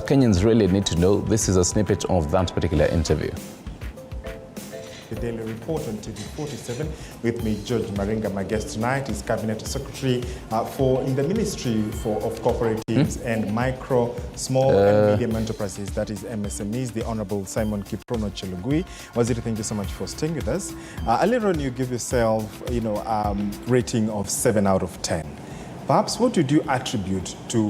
that Kenyans really need to know. This is a snippet of that particular interview. The Daily Report on TV 47. With me, George Maringa. My guest tonight is Cabinet Secretary in the Ministry of Cooperatives and Micro, Small and Medium Enterprises, that is MSMEs, the Honorable Simon Kiprono Chelugui. Waziri, thank you so much for staying with us. Earlier on, you give yourself, rating of 7 out of 10. Perhaps what would you attribute to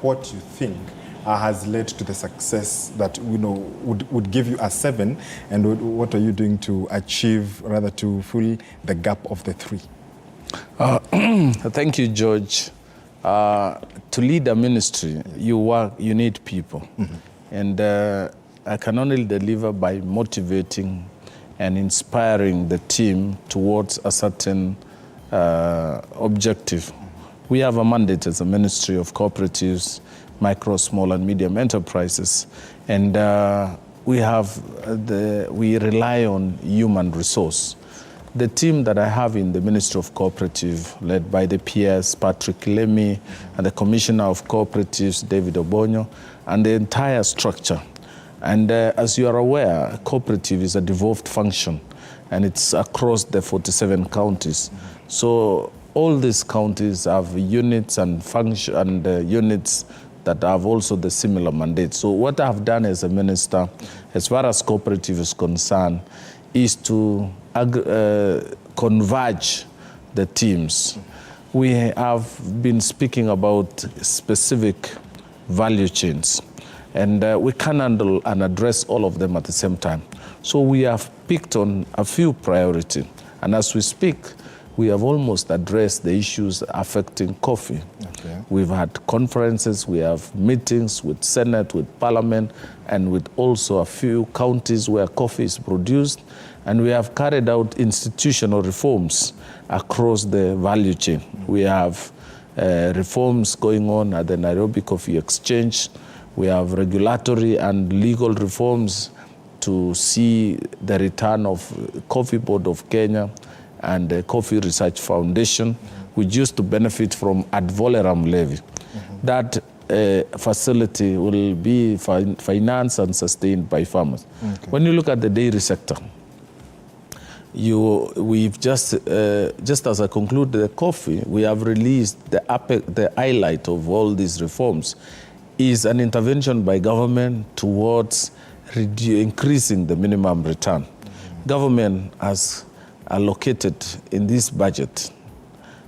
what you think has led to the success that would give you a 7, and what are you doing to achieve, rather to fill the gap of the 3? Thank you, George. To lead a ministry, you need people. And I can only deliver by motivating and inspiring the team towards a certain objective. We have a mandate as a Ministry of Cooperatives, Micro, Small and Medium Enterprises, and we rely on human resource. The team that I have in the Ministry of Cooperative, led by the PS, Patrick Lemmy, and the Commissioner of Cooperatives, David Obonyo, and the entire structure. And as you are aware, cooperative is a devolved function, and it's across the 47 counties. So all these counties have units and units that have also the similar mandate. So what I've done as a minister, as far as cooperative is concerned, is to converge the teams. We have been speaking about specific value chains, and we can handle and address all of them at the same time. So we have picked on a few priorities, and as we speak, we have almost addressed the issues affecting coffee. Okay. We've had conferences, we have meetings with Senate, with Parliament, and with also a few counties where coffee is produced. And we have carried out institutional reforms across the value chain. We have reforms going on at the Nairobi Coffee Exchange. We have regulatory and legal reforms to see the return of Coffee Board of Kenya and the Coffee Research Foundation, which used to benefit from ad valorem levy. That facility will be financed and sustained by farmers. Okay. When you look at the dairy sector, we've just as I conclude the coffee, we have released the highlight of all these reforms is an intervention by government towards increasing the minimum return. Government has allocated in this budget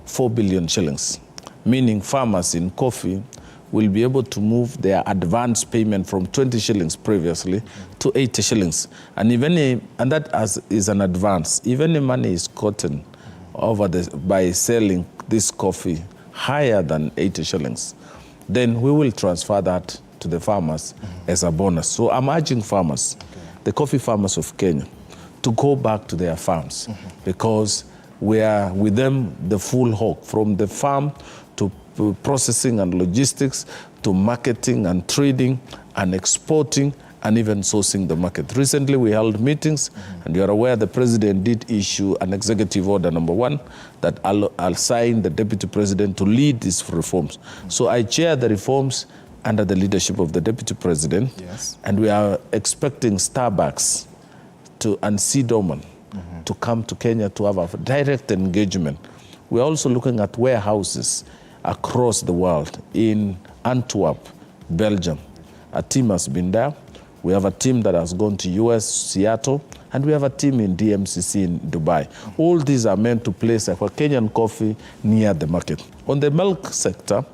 4 billion shillings, meaning farmers in coffee will be able to move their advance payment from 20 shillings previously to 80 shillings. And that is an advance. Even the money is gotten by selling this coffee higher than 80 shillings, then we will transfer that to the farmers as a bonus. So I'm urging farmers, the coffee farmers of Kenya, to go back to their farms because we are with them the full hog, from the farm to processing and logistics to marketing and trading and exporting and even sourcing the market. Recently we held meetings and you are aware the president did issue an executive order number 1 that I'll sign the deputy president to lead these reforms. So I chair the reforms under the leadership of the deputy president, and we are expecting Starbucks and Seadoman to come to Kenya to have a direct engagement. We're also looking at warehouses across the world. In Antwerp, Belgium, a team has been there. We have a team that has gone to US, Seattle, and we have a team in DMCC in Dubai. All these are meant to place a Kenyan coffee near the market. On the milk sector,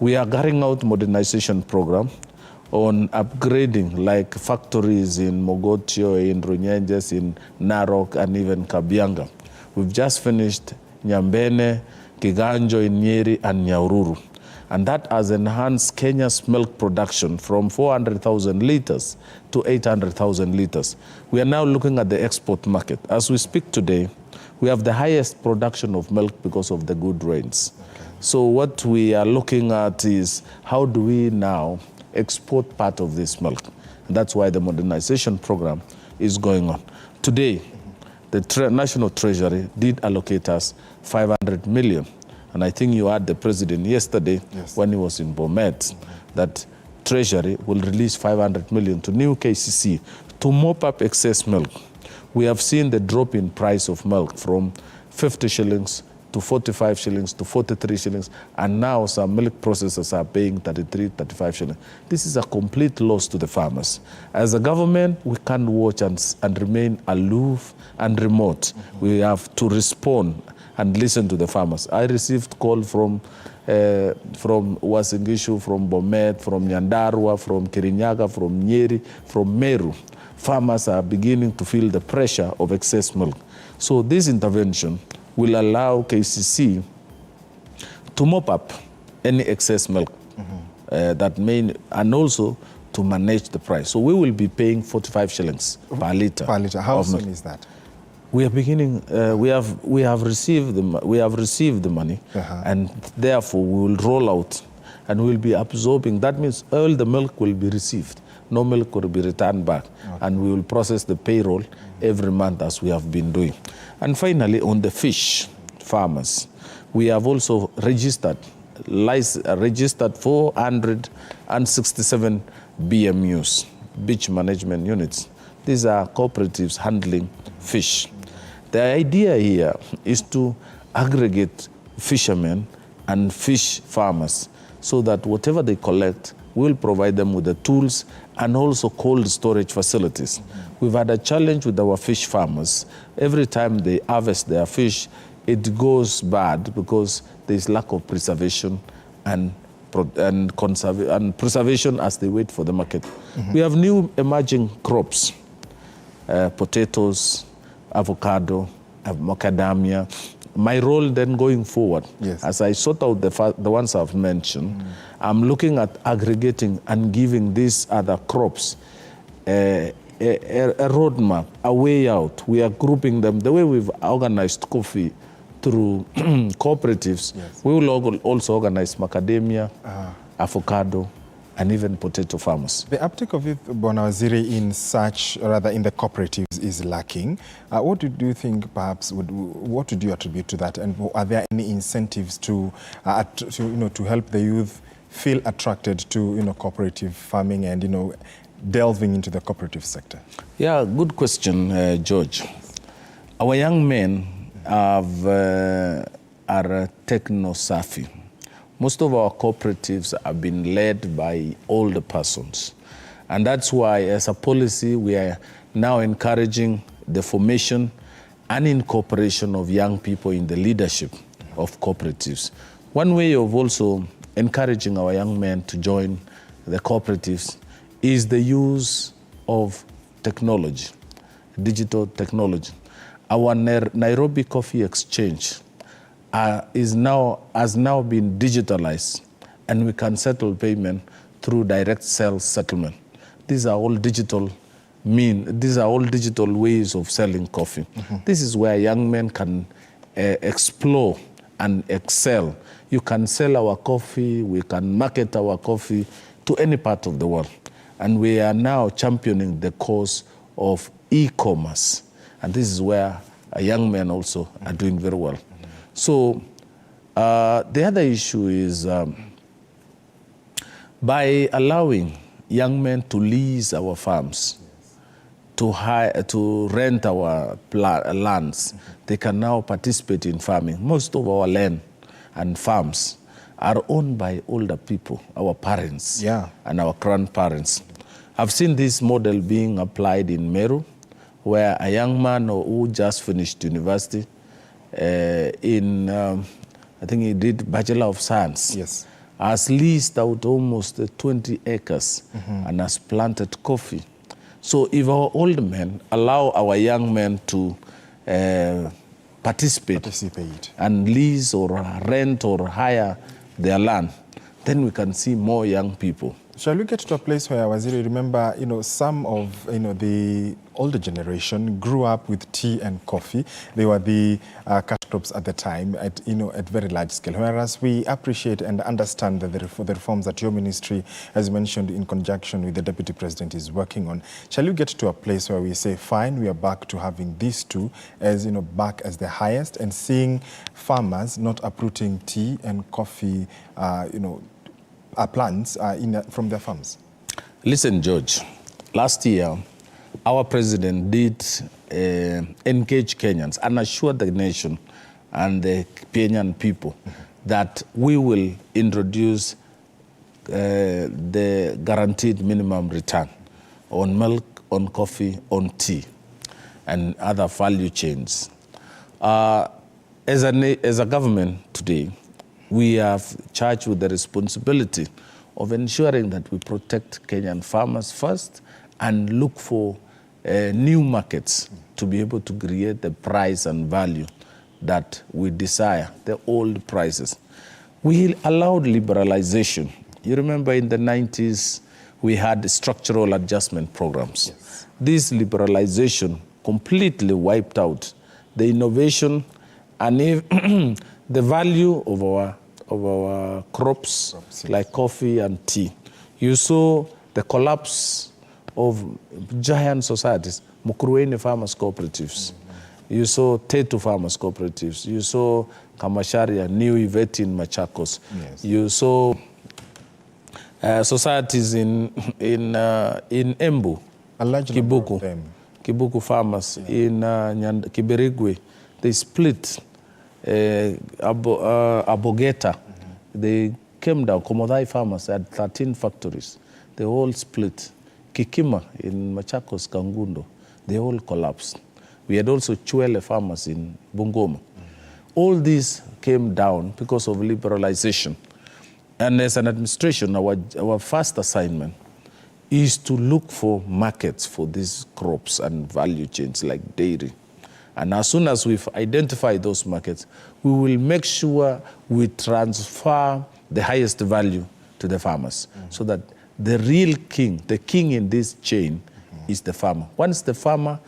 we are carrying out modernization program on upgrading like factories in Mogotio, in Runyenjes, in Narok, and even Kabianga. We've just finished Nyambene, Kiganjo in Nyeri, and Nyahururu. And that has enhanced Kenya's milk production from 400,000 liters to 800,000 liters. We are now looking at the export market. As we speak today, we have the highest production of milk because of the good rains. So what we are looking at is how do we now export part of this milk? And that's why the modernization program is going on. Today, the National Treasury did allocate us 500 million. And I think you had the president yesterday when he was in Bomet, that Treasury will release 500 million to new KCC to mop up excess milk. We have seen the drop in price of milk from 50 shillings to 45 shillings to 43 shillings, and now some milk processors are paying 33, 35 shillings. This is a complete loss to the farmers. As a government, we can't watch and remain aloof and remote. We have to respond and listen to the farmers. I received call from Wasingishu, from Bomet, from Nyandarua, from Kirinyaga, from Nyeri, from Meru. Farmers are beginning to feel the pressure of excess milk. So this intervention will allow KCC to mop up any excess milk that may, and also to manage the price. So we will be paying 45 shillings per litre. Per litre. How soon is that? We are beginning. We have received the money, and therefore we will roll out, and we will be absorbing. That means all the milk will be received. No milk will be returned back, and we will process the payroll every month as we have been doing. And finally, on the fish farmers, we have also registered 467 BMUs, beach management units. These are cooperatives handling fish. The idea here is to aggregate fishermen and fish farmers so that whatever they collect, we'll provide them with the tools and also cold storage facilities. We've had a challenge with our fish farmers. Every time they harvest their fish, it goes bad because there's lack of preservation and preservation as they wait for the market. We have new emerging crops, potatoes, avocado, macadamia. My role then going forward, as I sort out the ones I've mentioned, I'm looking at aggregating and giving these other crops a roadmap, a way out. We are grouping them. The way we've organized coffee through cooperatives, we will also organize macadamia, avocado, and even potato farmers. The uptake of it, Bwana Waziri, in such, rather in the cooperatives is lacking. What do you think perhaps, what would you attribute to that? And are there any incentives to help the youth feel attracted to, cooperative farming and, delving into the cooperative sector? Yeah, good question, George. Our young men are techno-savvy. Most of our cooperatives have been led by older persons. And that's why, as a policy, we are now encouraging the formation and incorporation of young people in the leadership of cooperatives. One way of also encouraging our young men to join the cooperatives is the use of technology, digital technology. Our Nairobi Coffee Exchange has now been digitalized, and we can settle payment through direct sales settlement. These are all digital ways of selling coffee. This is where young men can explore and excel. You can sell our coffee, we can market our coffee to any part of the world. And we are now championing the cause of e-commerce. And this is where young men also are doing very well. So the other issue is by allowing young men to lease our farms, to rent our lands, they can now participate in farming. Most of our land and farms are owned by older people, our parents and our grandparents. I've seen this model being applied in Meru, where a young man who just finished university I think he did Bachelor of Science, has leased out almost 20 acres and has planted coffee. So if our old men allow our young men to participate and lease or rent or hire their land, then we can see more young people. Shall we get to a place where, Waziri, remember, some of, the older generation grew up with tea and coffee. They were the cash crops at the time at very large scale. Whereas we appreciate and understand that the reforms that your ministry, as mentioned, in conjunction with the Deputy President, is working on. Shall you get to a place where we say, fine, we are back to having these two as, back as the highest, and seeing farmers not uprooting tea and coffee, plants from their farms? Listen, George, last year, our president did engage Kenyans and assure the nation and the Kenyan people that we will introduce the guaranteed minimum return on milk, on coffee, on tea, and other value chains. As a government today, we are charged with the responsibility of ensuring that we protect Kenyan farmers first and look for new markets to be able to create the price and value that we desire, the old prices. We allowed liberalization. You remember in the 90s, we had structural adjustment programs. Yes. This liberalization completely wiped out the innovation and the value of our crops, yes. like coffee and tea. You saw the collapse of giant societies, Mukurweini Farmers Cooperatives. You saw Tetu Farmers Cooperatives. You saw Kamasharia, New Iveti in Machakos. Yes. You saw societies in Embu, A large number of them. Kibuku farmers in Kiberigwe. They split. Abogeta, they came down. Komodai farmers had 13 factories. They all split. Kikima in Machakos, Kangundo, they all collapsed. We had also Chwele farmers in Bungoma. All these came down because of liberalization. And as an administration, our first assignment is to look for markets for these crops and value chains like dairy. And as soon as we've identified those markets, we will make sure we transfer the highest value to the farmers so that the real king, the king in this chain is the farmer. Once the farmer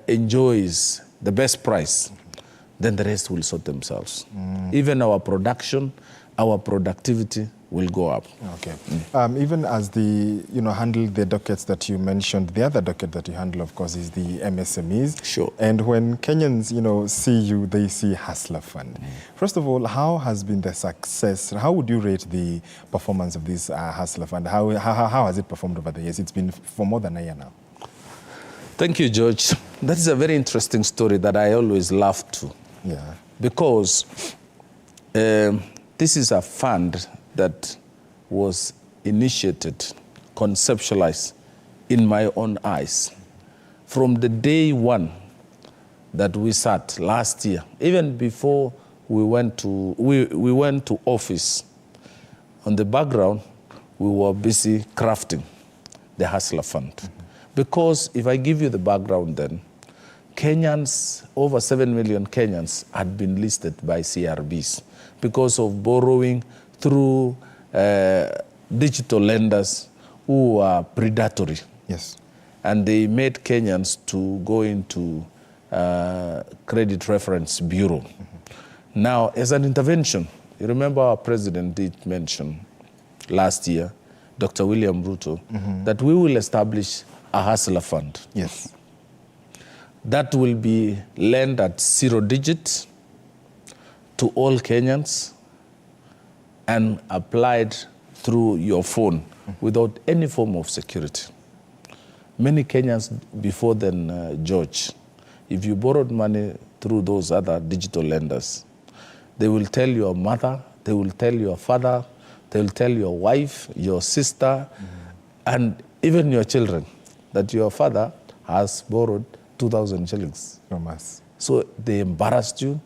enjoys the best price, then the rest will sort themselves. Even our production, our productivity will go up. Okay. Even as handle the dockets that you mentioned, the other docket that you handle, of course, is the MSMEs. Sure. And when Kenyans, see you, they see Hustler Fund. First of all, how has been the success? How would you rate the performance of this Hustler Fund? How has it performed over the years? It's been for more than a year now. Thank you, George. That is a very interesting story that I always laugh to. Yeah. Because this is a fund that was initiated, conceptualized in my own eyes. From the day one that we sat last year, even before we went to office, on the background, we were busy crafting the Hustler Fund. Because if I give you the background then, Kenyans, over 7 million Kenyans had been listed by CRBs because of borrowing through digital lenders who are predatory. Yes. And they made Kenyans to go into Credit Reference Bureau. Now, as an intervention, you remember our president did mention last year, Dr. William Ruto, that we will establish a Hustler Fund. Yes. That will be lent at 0 digit to all Kenyans and applied through your phone without any form of security. Many Kenyans before then, George, if you borrowed money through those other digital lenders, they will tell your mother, they will tell your father, they will tell your wife, your sister, and even your children that your father has borrowed 2,000 shillings from us. So they embarrassed you,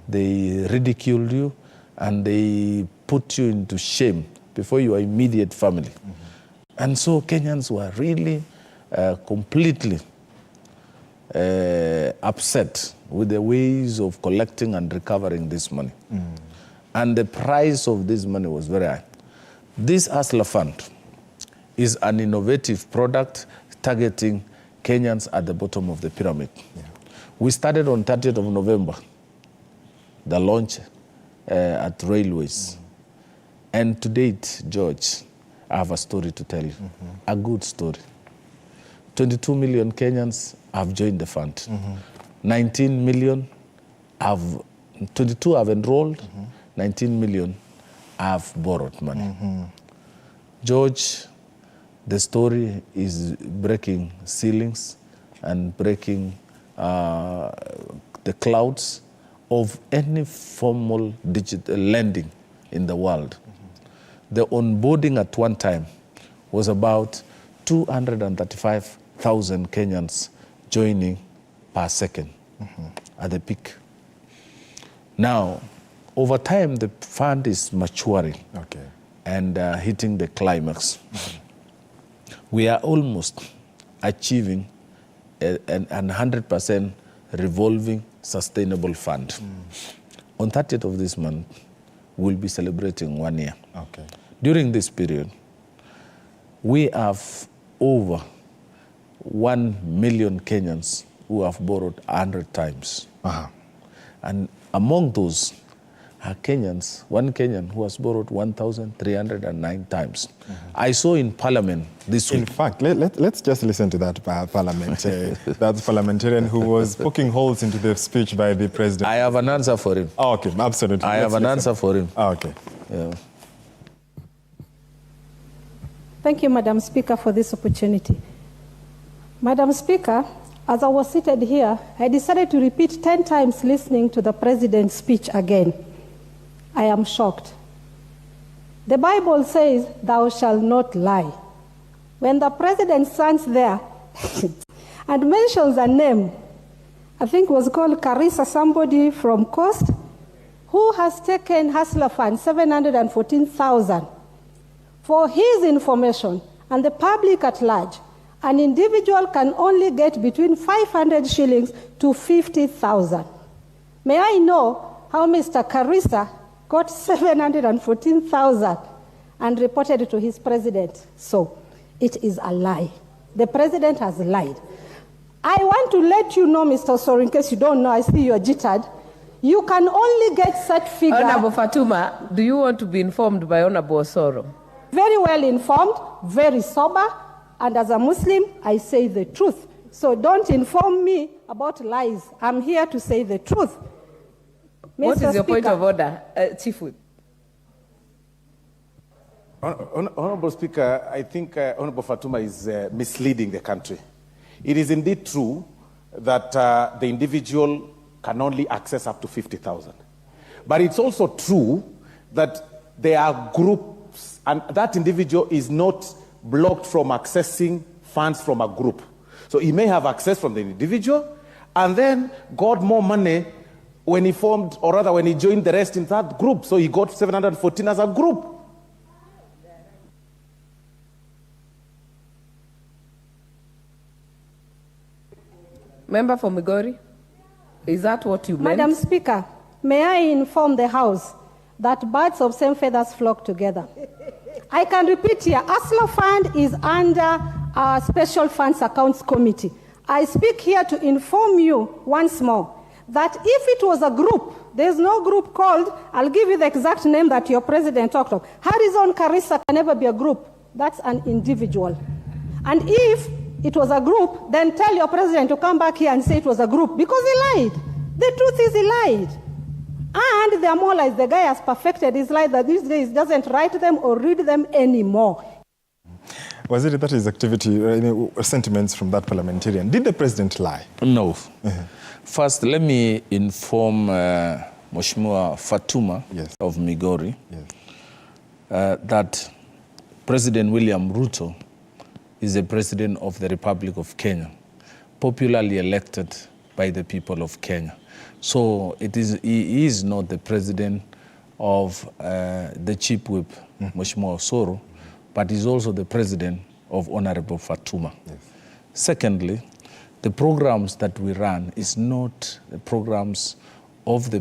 they ridiculed you, and they put you into shame before your immediate family. And so Kenyans were really completely upset with the ways of collecting and recovering this money. And the price of this money was very high. This Hustler Fund is an innovative product targeting Kenyans at the bottom of the pyramid. Yeah. We started on 30th of November, the launch at Railways. And to date, George, I have a story to tell you, a good story. 22 million Kenyans have joined the fund. 22 have enrolled, 19 million have borrowed money. George, the story is breaking ceilings and breaking the clouds of any formal digital lending in the world. The onboarding at one time was about 235,000 Kenyans joining per second at the peak. Now, over time, the fund is maturing and hitting the climax. We are almost achieving a 100% revolving sustainable fund. On 30th of this month, we'll be celebrating 1 year. During this period, we have over 1 million Kenyans who have borrowed 100 times. And among those are Kenyans, one Kenyan who has borrowed 1,309 times. I saw in Parliament this week. In fact, let's just listen to that Parliament. That parliamentarian who was poking holes into the speech by the president. I have an answer for him. Oh, okay, absolutely. I have an answer for him. Oh, okay. Yeah. Thank you, Madam Speaker, for this opportunity. Madam Speaker, as I was seated here, I decided to repeat 10 times listening to the president's speech again. I am shocked. The Bible says, "Thou shalt not lie." When the president stands there and mentions a name, I think it was called Carissa, somebody from Coast, who has taken Hustler Fund, 714,000. For his information and the public at large, an individual can only get between 500 shillings to 50,000. May I know how Mr. Carissa got 714,000 and reported it to his president? So it is a lie. The president has lied. I want to let you know, Mr. Soro, in case you don't know, I see you are jittered. You can only get such figure. Honorable Fatuma, do you want to be informed by Honorable Soro? Very well informed, very sober, and as a Muslim, I say the truth. So don't inform me about lies. I'm here to say the truth. What Mr. is your point Speaker, of order, Chief Whip? Honorable Speaker, I think Honorable Fatuma is misleading the country. It is indeed true that the individual can only access up to 50,000. But it's also true that there are groups, and that individual is not blocked from accessing funds from a group. So he may have access from the individual, and then got more money when he formed, or rather when he joined the rest in that group. So he got 714 as a group. Member for Migori, is that what you meant? Madam Speaker, may I inform the House that birds of same feathers flock together? I can repeat here, Hustler Fund is under our Special Funds Accounts Committee. I speak here to inform you once more that if it was a group, there's no group called, I'll give you the exact name that your president talked of. Harrison Carissa can never be a group. That's an individual. And if it was a group, then tell your president to come back here and say it was a group, because he lied. The truth is he lied. And there are more lies. The guy has perfected his lie that these days doesn't write them or read them anymore. Was it that his activity, any sentiments from that parliamentarian? Did the president lie? No. First, let me inform Mheshimiwa Fatuma of Migori that President William Ruto is the President of the Republic of Kenya, popularly elected by the people of Kenya. So he is not the President of the Chief Whip, Mheshimiwa Soro, but he's also the President of Honorable Fatuma. Secondly, the programs that we run is not the programs of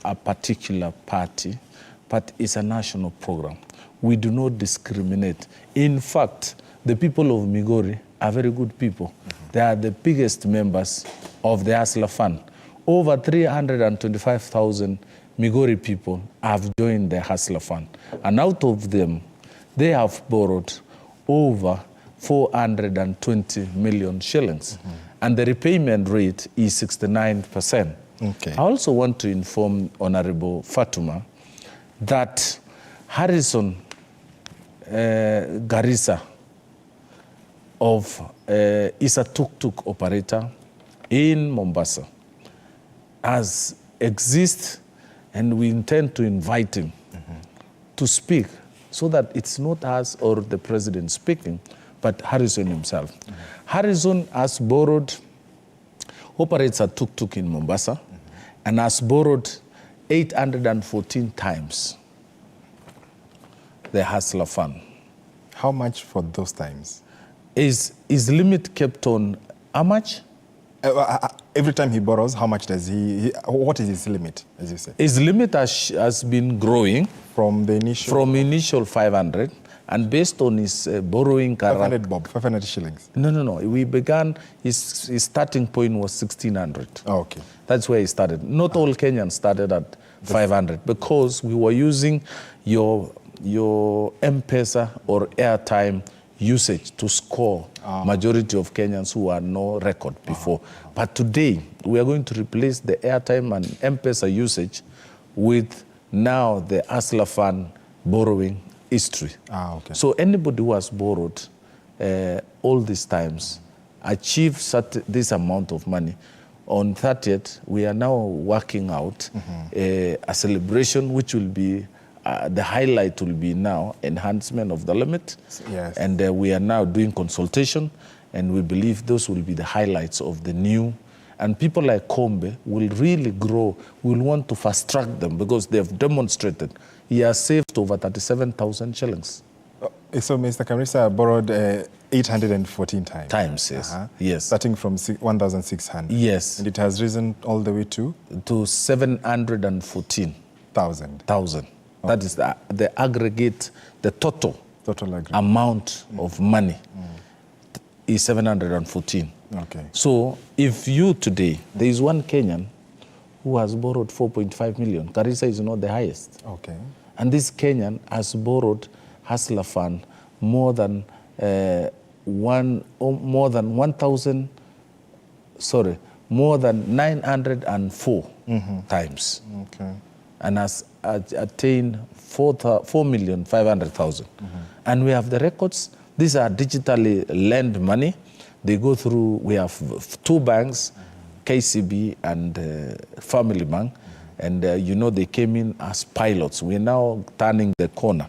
a particular party, but it's a national program. We do not discriminate. In fact, the people of Migori are very good people. They are the biggest members of the Hustler Fund. Over 325,000 Migori people have joined the Hustler Fund. And out of them, they have borrowed over 420 million shillings. And the repayment rate is 69%. I also want to inform Honorable Fatuma that Harrison Garissa is a tuk-tuk operator in Mombasa, exists, and we intend to invite him to speak, so that it's not us or the president speaking, but Harrison himself. Harrison has operates a tuk-tuk in Mombasa, and has borrowed 814 times the Hustler Fund. How much for those times? Is limit kept on how much? Every time he borrows, how much does what is his limit, as you say? His limit has been growing. From the initial? From initial 500, and based on his borrowing... 500 bob, 500 shillings? No. We began, his starting point was 1,600. Oh, okay. That's where he started. Not all Kenyans started at 500, because we were using your M-Pesa or airtime usage to score majority of Kenyans who had no record before. But today, we are going to replace the airtime and M-Pesa usage with now the Hustler Fund borrowing history. Okay. So anybody who has borrowed all these times achieved this amount of money. On 30th, we are now working out a celebration, which will be the highlight will be now enhancement of the limit. Yes. And we are now doing consultation, and we believe those will be the highlights of the new. And people like Kombe will really grow. We'll want to fast track them, because they have demonstrated he has saved over 37,000 shillings. So Mr. Garissa borrowed 814 times? Times, yes. Yes. Starting from 1,600? Yes. And it has risen all the way to? To 714,000. Okay. That is the aggregate, the total amount of money is 714. Okay. So if you today, there is one Kenyan who has borrowed 4.5 million. Garissa is not the highest. Okay. And this Kenyan has borrowed Hustler Fund more than 904 times. Okay. And has attained 4,500,000. And we have the records. These are digitally lent money. They go through, we have two banks, KCB and Family Bank. And they came in as pilots. We're now turning the corner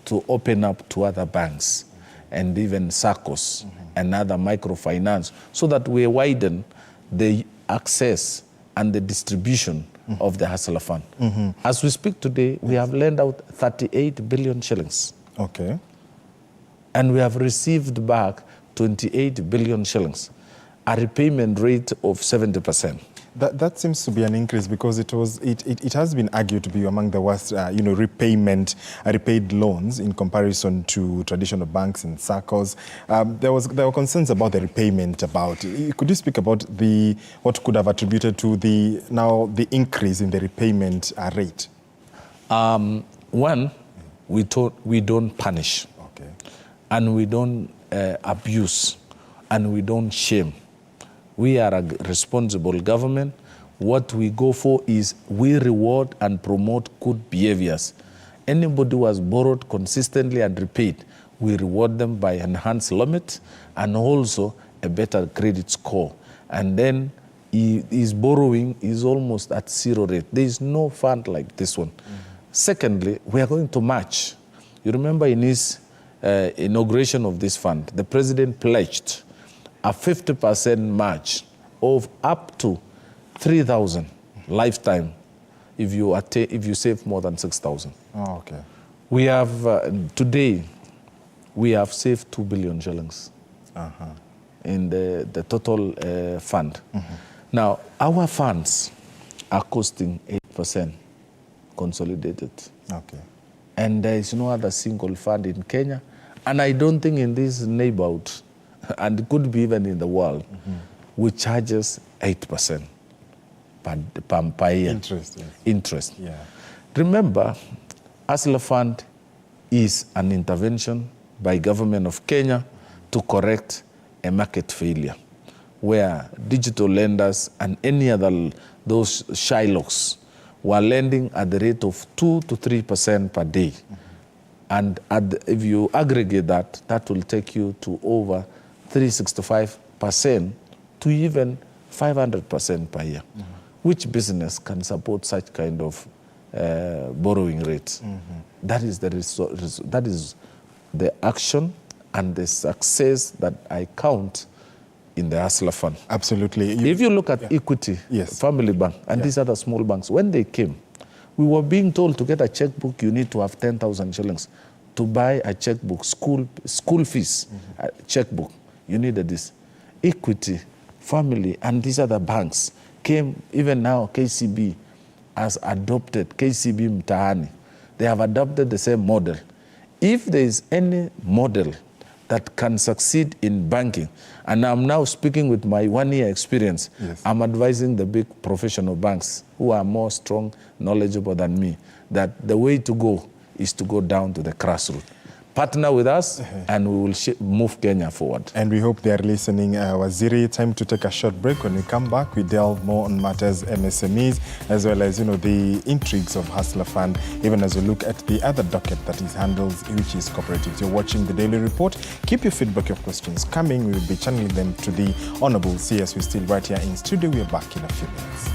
to open up to other banks and even SACCOs and other microfinance, so that we widen the access and the distribution of the Hustler Fund. As we speak today, we have lent out 38 billion shillings. Okay. And we have received back 28 billion shillings, a repayment rate of 70%. That seems to be an increase, because it has been argued to be among the worst, repaid loans in comparison to traditional banks and SACCOs. There were concerns about the repayment. Could you speak about what could have attributed to the increase in the repayment rate? One, we don't punish, and we don't abuse, and we don't shame. We are a responsible government. What we go for is we reward and promote good behaviors. Anybody who has borrowed consistently and repaid, we reward them by enhanced limit and also a better credit score. And then his borrowing is almost at zero rate. There is no fund like this one. Secondly, we are going to match. You remember in his inauguration of this fund, the president pledged a 50% match of up to 3,000 lifetime if you save more than 6,000. Oh, okay. We have today we have saved 2 billion shillings in the total fund. Now our funds are costing 8% consolidated. Okay. And there is no other single fund in Kenya, and I don't think in this neighborhood, and it could be even in the world, which charges 8% per year. Interest, yes. Interest. Yeah. Remember, Hustler Fund is an intervention by government of Kenya to correct a market failure, where digital lenders and any other those Shylocks were lending at the rate of 2 to 3% per day. And if you aggregate that, that will take you to over 365% to even 500% per year. Which business can support such kind of borrowing rates? That is that is the action and the success that I count in the Hustler Fund. Absolutely. If you look at Equity, Family Bank, and these other small banks, when they came, we were being told to get a checkbook, you need to have 10,000 shillings. To buy a checkbook, school fees, a checkbook, you needed this. Equity, Family, and these other banks came, even now KCB has adopted, KCB Mtaani, they have adopted the same model. If there is any model that can succeed in banking, and I'm now speaking with my 1-year experience, I'm advising the big professional banks who are more strong, knowledgeable than me, that the way to go is to go down to the grassroots. Partner with us, and we will move Kenya forward. And we hope they are listening. Waziri, time to take a short break. When we come back, we delve more on matters MSMEs, as well as, the intrigues of Hustler Fund, even as we look at the other docket that is handles, which is cooperatives. You're watching the Daily Report. Keep your feedback, your questions coming. We will be channeling them to the Honorable CS. We're still right here in studio. We are back in a few minutes.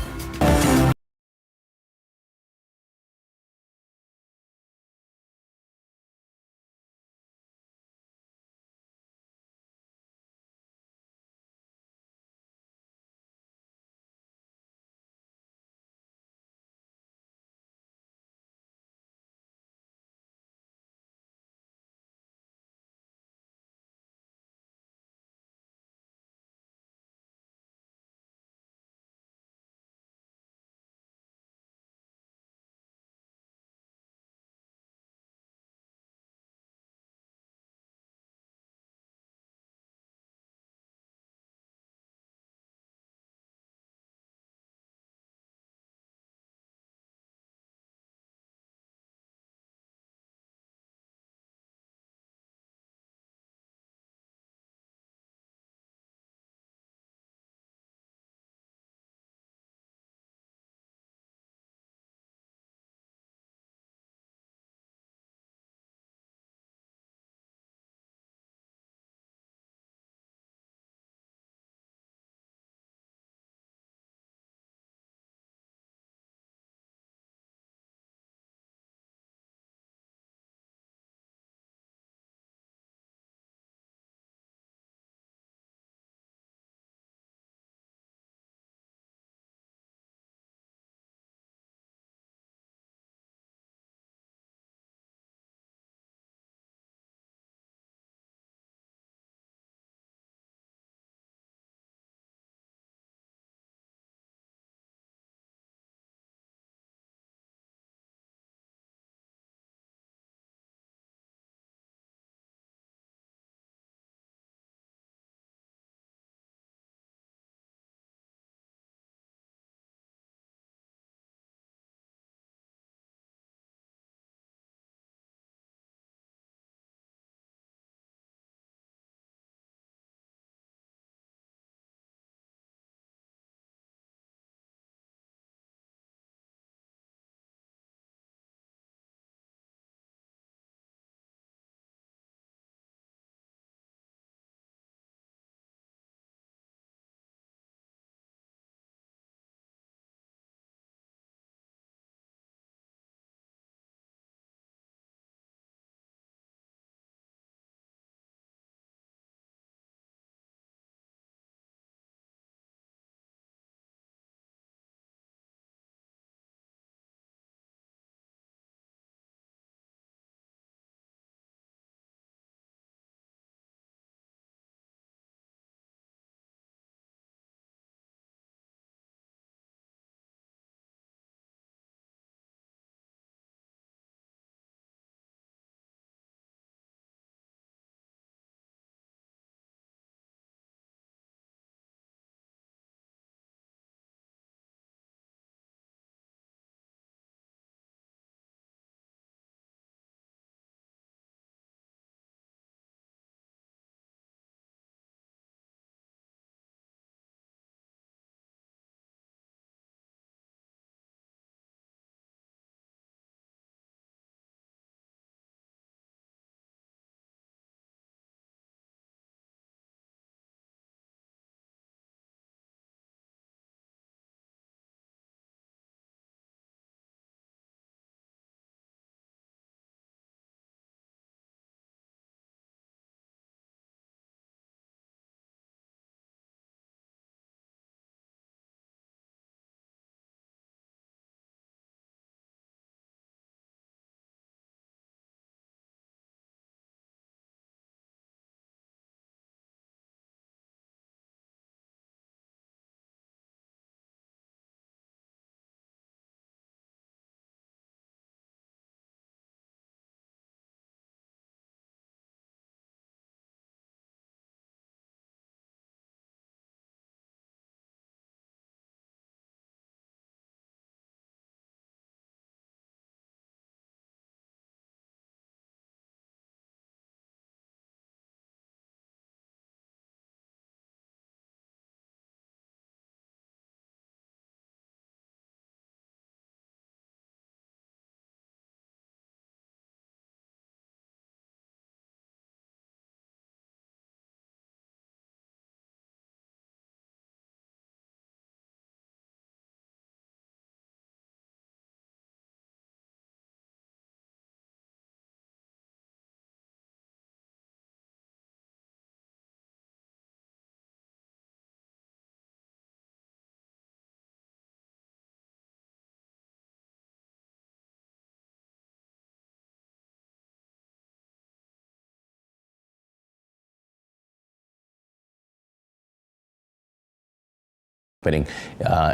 happening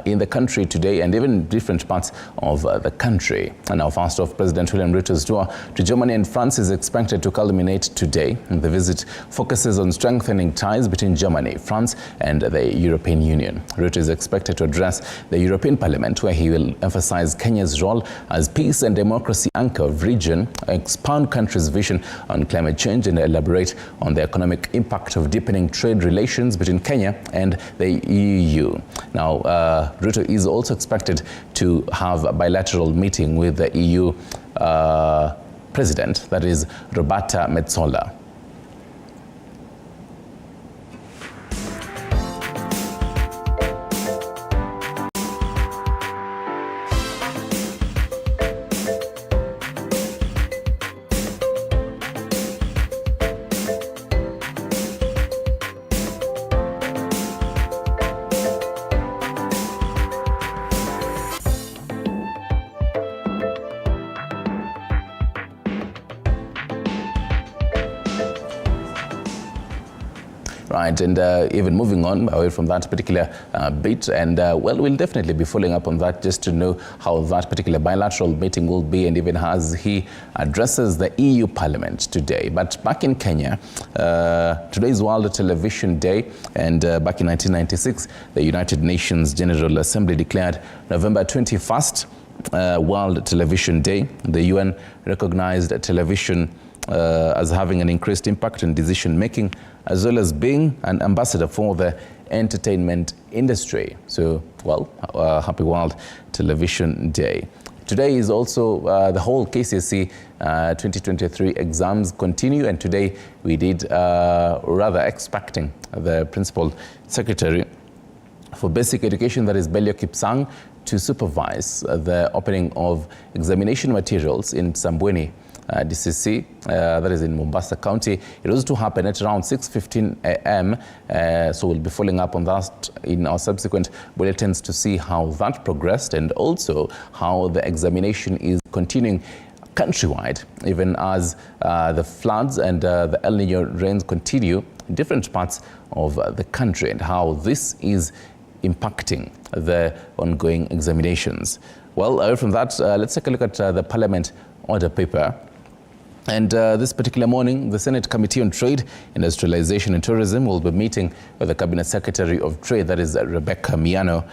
in the country today and even different parts of the country. And now, first off, President William Ruto's tour to Germany and France is expected to culminate today. The visit focuses on strengthening ties between Germany, France and the European Union. Ruto is expected to address the European Parliament, where he will emphasize Kenya's role as peace and democracy anchor of region, expound country's vision on climate change, and elaborate on the economic impact of deepening trade relations between Kenya and the EU. Now, Ruto is also expected to have a bilateral meeting with the EU president, that is Roberta Metsola. Right, and even moving on away from that particular bit, and well, we'll definitely be following up on that just to know how that particular bilateral meeting will be, and even as he addresses the EU Parliament today. But back in Kenya, today is World Television Day, and back in 1996, the United Nations General Assembly declared November 21st World Television Day. The UN recognized television as having an increased impact in decision-making, as well as being an ambassador for the entertainment industry. So, well, happy World Television Day. Today is also the whole KCSE 2023 exams continue, and today we did rather expecting the Principal Secretary for Basic Education, that is Belio Kipsang, to supervise the opening of examination materials in Sambweni DCC, that is in Mombasa County. It was to happen at around 6:15 a.m. So we'll be following up on that in our subsequent bulletins to see how that progressed, and also how the examination is continuing countrywide, even as the floods and the El Nino rains continue in different parts of the country, and how this is impacting the ongoing examinations. Well, away from that, let's take a look at the Parliament Order Paper. And this particular morning, the Senate Committee on Trade, Industrialization and Tourism will be meeting with the Cabinet Secretary of Trade, that is Rebecca Miano,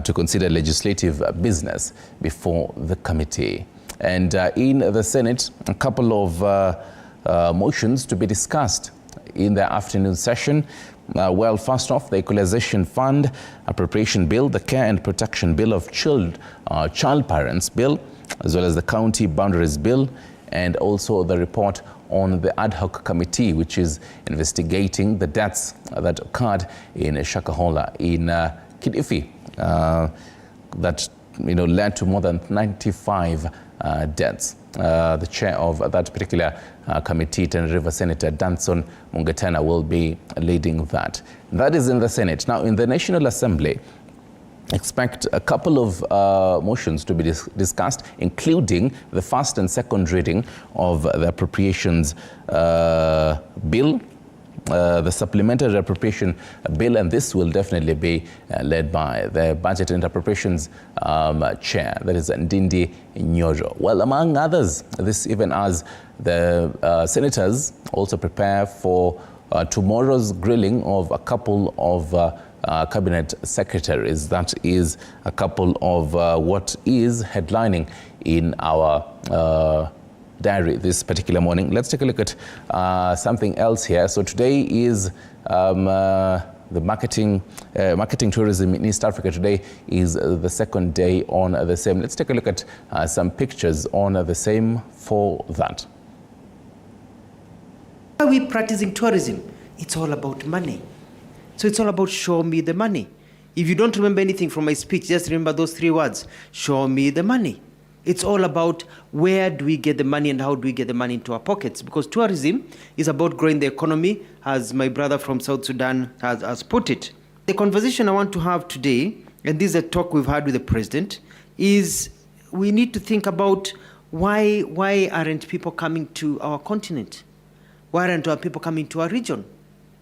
to consider legislative business before the committee. And in the Senate, a couple of motions to be discussed in the afternoon session. Well, first off, the Equalization Fund Appropriation Bill, the Care and Protection Bill of Child Parents Bill, as well as the County Boundaries Bill, and also the report on the ad hoc committee, which is investigating the deaths that occurred in Shakahola in Kilifi, that led to more than 95 deaths. The chair of that particular committee, Tana River Senator Danson Mungetana, will be leading that. That is in the Senate. Now, in the National Assembly, expect a couple of motions to be discussed, including the first and second reading of the appropriations bill, the supplementary appropriation bill, and this will definitely be led by the Budget and Appropriations Chair, that is Ndindi Nyoro. Well, among others, this even as the senators also prepare for tomorrow's grilling of a couple of cabinet secretaries. That is a couple of what is headlining in our diary this particular morning. Let's take a look at something else here. So today is the marketing tourism in East Africa. Today is the second day on the same. Let's take a look at some pictures on the same for that. Why are we practicing tourism? It's all about money. So it's all about show me the money. If you don't remember anything from my speech, just remember those three words: show me the money. It's all about where do we get the money and how do we get the money into our pockets, because tourism is about growing the economy, as my brother from South Sudan has put it. The conversation I want to have today, and this is a talk we've had with the president, is we need to think about why aren't people coming to our continent? Why aren't our people coming to our region?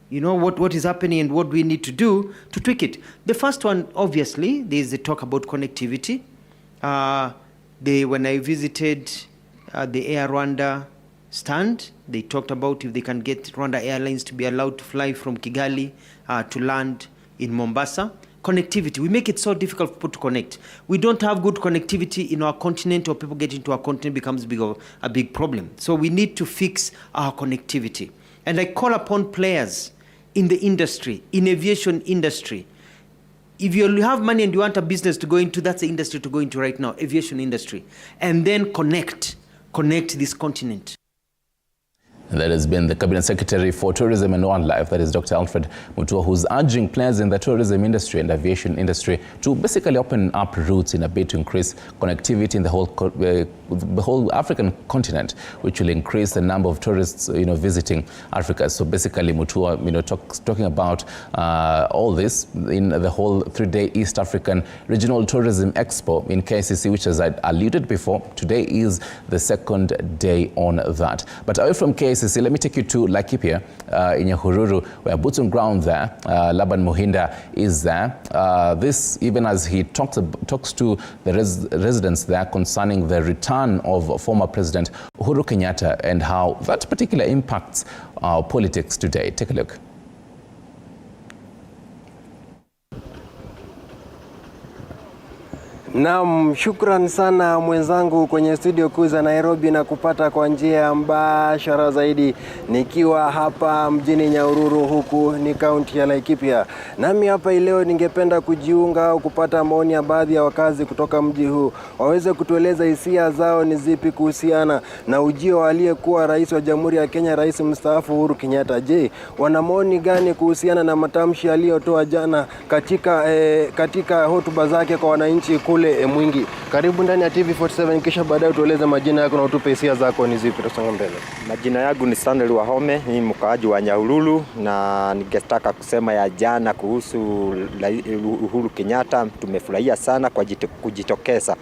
You know, what is happening and what we need to do to tweak it. The first one, obviously, there is the talk about connectivity. When I visited the Air Rwanda stand, they talked about if they can get Rwanda Airlines to be allowed to fly from Kigali to land in Mombasa. Connectivity, we make it so difficult for people to connect. We don't have good connectivity in our continent, or people get into our continent becomes a big problem. So we need to fix our connectivity. And I call upon players in the industry, in aviation industry. If you have money and you want a business to go into, that's the industry to go into right now, aviation industry. And then connect this continent. That has been the Cabinet Secretary for Tourism and Wildlife, that is Dr. Alfred Mutua, who's urging players in the tourism industry and aviation industry to basically open up routes in a bid to increase connectivity in the whole African continent, which will increase the number of tourists, visiting Africa. So basically, Mutua, talking about all this in the whole 3-day East African Regional Tourism Expo in KCC, which, as I alluded before, today is the second day on that. But away from KCC, let me take you to Laikipia in Nyahururu, where boots on ground there, Laban Muhinda is there. This, even as he talks to the residents there concerning the return of former President Uhuru Kenyatta and how that particular impacts our politics today. Take a look. Naam, shukran sana mwenzangu kwenye studio kuu za Nairobi na kupata kwa njia mbashara zaidi nikiwa hapa mjini Nyahururu, huku ni kaunti ya Laikipia. Nami hapa leo ningependa kujiunga au kupata maoni ya baadhi ya wakazi kutoka mji huu. Waweze kutueleza hisia zao ni zipi kuhusiana na ujio aliyekuwa rais wa Jamhuri ya Kenya, rais mstaafu Uhuru Kenyatta. Je, wana maoni gani kuhusiana na matamshi aliyotoa jana katika hotuba zake kwa wananchi kule Mwingi? Karibu ndani ya TV47, kisha baadaye tueleze majina yako na utupe hisia zako ni zipi. Tusonge mbele. Majina yangu ni Stanley Wahome, ni mkaaji wa Nyahururu, na ningetaka kusema ya jana kuhusu Uhuru Kenyatta. Tumefurahia sana kwa kujitokeza.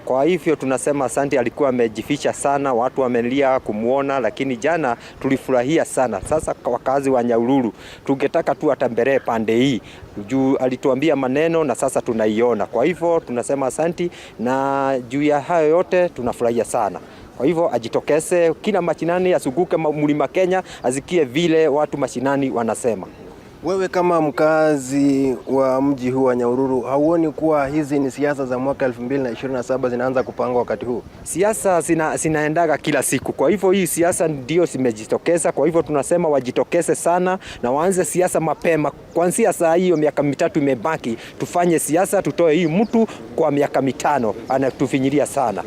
Kwa hivyo tunasema asante, alikuwa amejificha sana, watu wamelia kumuona, lakini jana tulifurahia sana. Sasa kwa wakazi wa Nyahururu, tungetaka tu atembelee pande hii. Juu alituambia maneno na sasa tunaiona. Kwa hivyo tunasema asante, na juu ya hayo yote tunafurahia sana. Kwa hivyo ajitokeze kila mashinani, asuguke Mlima Kenya, azikie vile watu mashinani wanasema. Wewe kama mkazi wa mji huu wa Nyahururu, hauoni kuwa hizi ni siasa za mwaka 2027 zinaanza kupangwa wakati huu? Siasa zinaendaga kila siku. Kwa hivyo hii siasa ndio zimejitokeza. Kwa hivyo tunasema wajitokeze sana na waanze siasa mapema. Kuanzia saa hiyo miaka 3 imebaki, tufanye siasa, tutoe hii mtu kwa miaka 5 anatufinyilia sana.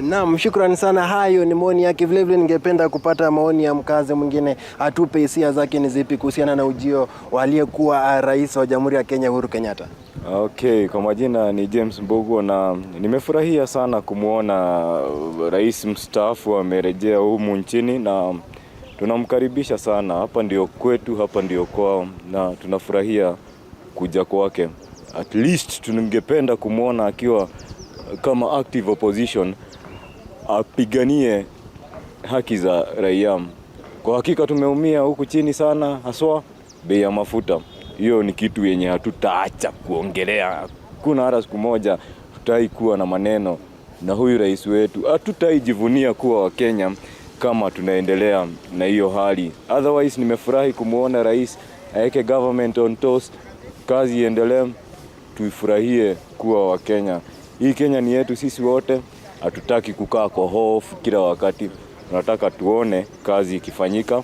Naam, shukrani sana. Hayo ni maoni yake. Vile vile ningependa kupata maoni ya mkazi mwingine, atupe hisia zake ni zipi kuhusiana na ujio aliyekuwa rais wa Jamhuri ya Kenya Uhuru Kenyatta. Okay, kwa majina ni James Mbogo, na nimefurahia sana kumuona rais mstaafu amerejea humu nchini, na tunamkaribisha sana. Hapa ndio kwetu, hapa ndio kwao, na tunafurahia kuja kwake. At least tungependa kumuona akiwa kama active opposition, apiganie haki za raia. Kwa hakika tumeumia huku chini sana, haswa bei ya mafuta. Hiyo ni kitu yenye hatutaacha kuongelea. Kuna hata siku moja tutaikuwa na maneno na huyu rais wetu. Hatutaijivunia kuwa wa Kenya kama tunaendelea na hiyo hali. Otherwise nimefurahi kumuona rais aeke government on toast, kazi iendelee, tuifurahie kuwa wa Kenya. Hii Kenya ni yetu sisi wote, hatutaki kukaa kwa hofu kila wakati. Tunataka tuone kazi ikifanyika,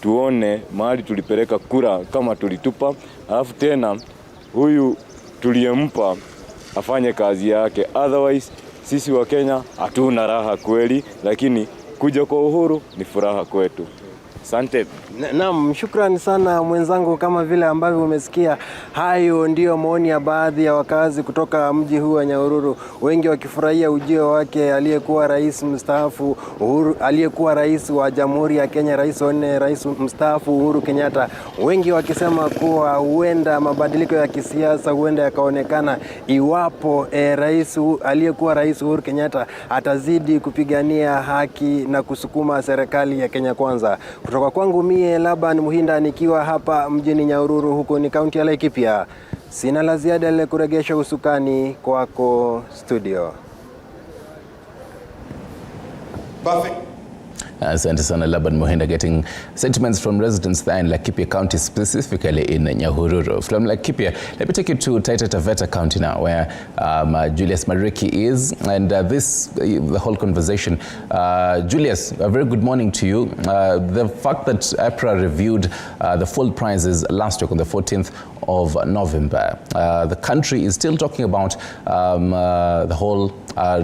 tuone mahali tulipeleka kura kama tulitupa, alafu tena huyu tuliyempa afanye kazi yake. Otherwise sisi wa Kenya hatuna raha kweli, lakini kuja kwa Uhuru ni furaha kwetu. Asante. Naam, shukrani sana mwenzangu. Kama vile ambavyo umesikia, hayo ndio maoni ya baadhi ya wakazi kutoka mji huu wa Nyahururu, wengi wakifurahia ujio wake aliyekuwa rais mstaafu Uhuru, aliyekuwa rais wa Jamhuri ya Kenya, rais mstaafu Uhuru Kenyatta. Wengi wakisema kuwa huenda mabadiliko ya kisiasa huenda yakaonekana iwapo aliyekuwa rais Uhuru Kenyatta atazidi kupigania haki na kusukuma serikali ya Kenya Kwanza. Kutoka kwangu mie Laban Muhinda nikiwa hapa mjini Nyahururu huko ni kaunti ya Laikipia. Sina la ziada ile kuregesha usukani kwako studio. Perfect. Asante sana Laban Muhinda, getting sentiments from residents there in Laikipia County, specifically in Nyahururu. From Laikipia, let me take you to Taita Taveta County now, where Julius Mariki is, and the whole conversation. Julius, a very good morning to you. The fact that APRA reviewed the fuel prices last week on the 14th of November, the country is still talking about the whole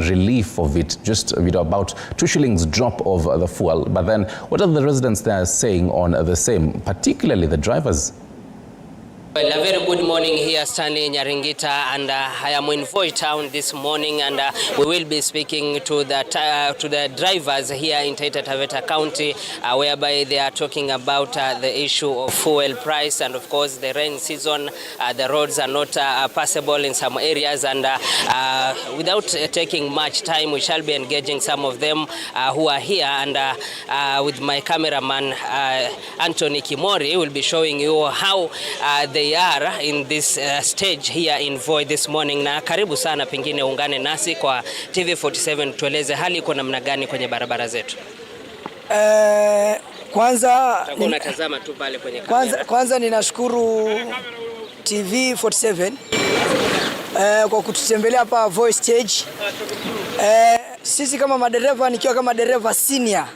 relief of it, just about 2 shillings drop of the fuel. But then what are the residents there saying on the same, particularly the drivers? Well, a very good morning here, Stanley Nyaringita, and I am in Voi town this morning, and we will be speaking to the drivers here in Taita Taveta County, whereby they are talking about the issue of fuel price, and of course the rain season. The roads are not passable in some areas, and without taking much time, we shall be engaging some of them who are here, and with my cameraman Anthony Kimori, will be showing you how they are in this stage here in Voi this morning. Na karibu sana, pengine ungane nasi kwa TV47 tueleze hali iko namna gani kwenye barabara zetu. Unatazama tu pale kwenye kamera. Kwanza ninashukuru TV47 kwa kututembelea hapa Voi stage. Sisi kama madereva, nikiwa kama dereva senior,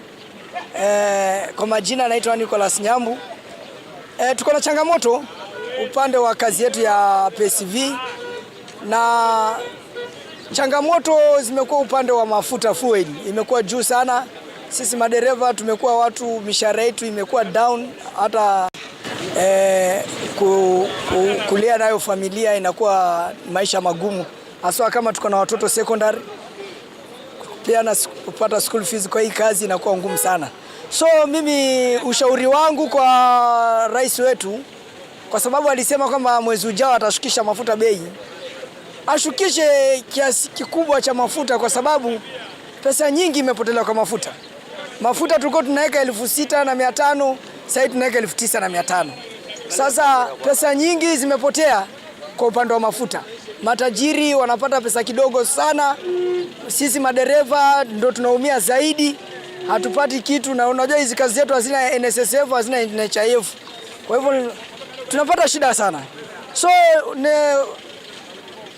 kwa majina naitwa Nicholas Nyambu, tuko na changamoto upande wa kazi yetu ya PSV, na changamoto zimekuwa upande wa mafuta. Fuel imekuwa juu sana. Sisi madereva tumekuwa watu, mishahara yetu imekuwa down, hata kulia nayo familia inakuwa maisha magumu, hasa kama tuko na watoto secondary, pia na kupata school fees kwa hii kazi inakuwa ngumu sana. So mimi ushauri wangu kwa rais wetu, kwa sababu alisema kwamba mwezi ujao atashukisha mafuta bei, ashukishe kiasi kikubwa cha mafuta, kwa sababu pesa nyingi imepotelea kwa mafuta. Mafuta tulikuwa tunaweka 6,500, sasa tunaweka 9,500. Sasa pesa nyingi zimepotea kwa upande wa mafuta. Matajiri wanapata pesa kidogo sana, sisi madereva ndo tunaumia zaidi, hatupati kitu. Na unajua hizi kazi zetu hazina NSSF, hazina NHIF, kwa hivyo tunapata shida sana. So